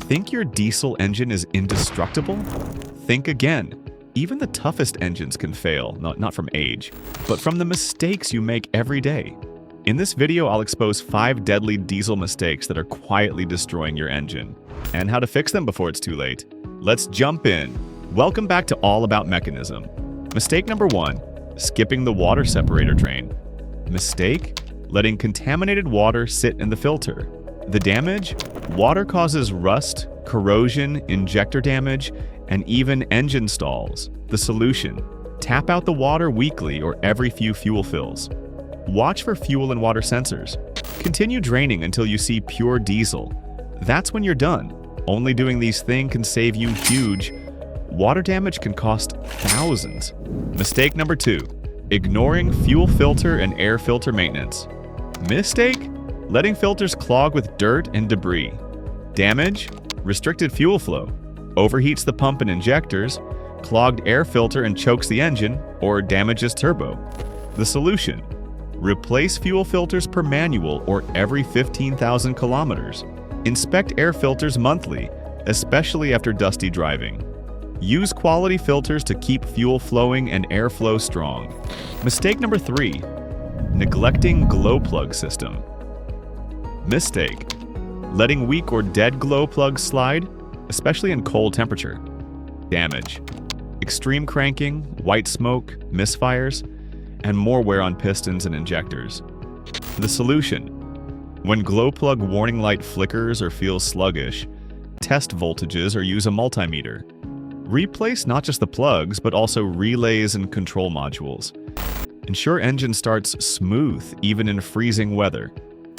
Think your diesel engine is indestructible? Think again. Even the toughest engines can fail, not from age, but from the mistakes you make every day. In this video, I'll expose 5 deadly diesel mistakes that are quietly destroying your engine, and how to fix them before it's too late. Let's jump in. Welcome back to All About Mechanism. Mistake number 1, skipping the water separator drain. Mistake, letting contaminated water sit in the filter. The damage? Water causes rust, corrosion, injector damage, and even engine stalls. The solution? Tap out the water weekly or every few fuel fills. Watch for fuel and water sensors. Continue draining until you see pure diesel. That's when you're done. Only doing these things can save you huge. Water damage can cost thousands. Mistake number 2, ignoring fuel filter and air filter maintenance. Mistake? Letting filters clog with dirt and debris. Damage? Restricted fuel flow. Overheats the pump and injectors, clogged air filter and chokes the engine, or damages turbo. The solution? Replace fuel filters per manual or every 15,000 kilometers. Inspect air filters monthly, especially after dusty driving. Use quality filters to keep fuel flowing and airflow strong. Mistake number 3, neglecting glow plug system. Mistake, letting weak or dead glow plugs slide, especially in cold temperature. Damage, extreme cranking, white smoke, misfires, and more wear on pistons and injectors. The solution, when glow plug warning light flickers or feels sluggish, test voltages or use a multimeter. Replace not just the plugs, but also relays and control modules. Ensure engine starts smooth even in freezing weather.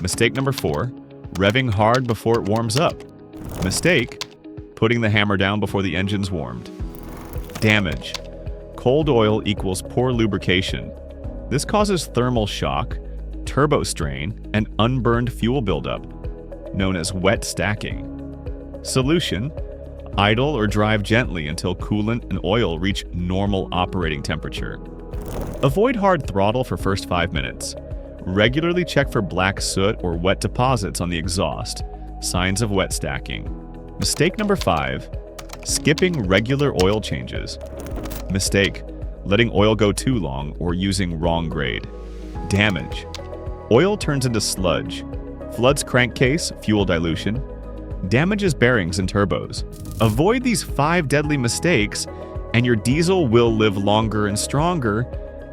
Mistake number 4, revving hard before it warms up. Mistake, putting the hammer down before the engine's warmed. Damage, cold oil equals poor lubrication. This causes thermal shock, turbo strain, and unburned fuel buildup, known as wet stacking. Solution, idle or drive gently until coolant and oil reach normal operating temperature. Avoid hard throttle for first 5 minutes. Regularly check for black soot or wet deposits on the exhaust, signs of wet stacking. Mistake number 5, skipping regular oil changes. Mistake, letting oil go too long or using wrong grade. Damage, oil turns into sludge, floods crankcase, fuel dilution, damages bearings and turbos. Avoid these 5 deadly mistakes and your diesel will live longer and stronger.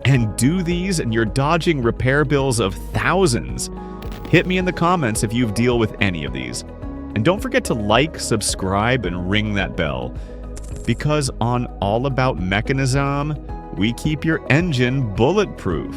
And do these and you're dodging repair bills of thousands. Hit me in the comments if you've dealt with any of these. And don't forget to like, subscribe, and ring that bell. Because on All About Mechanism, we keep your engine bulletproof.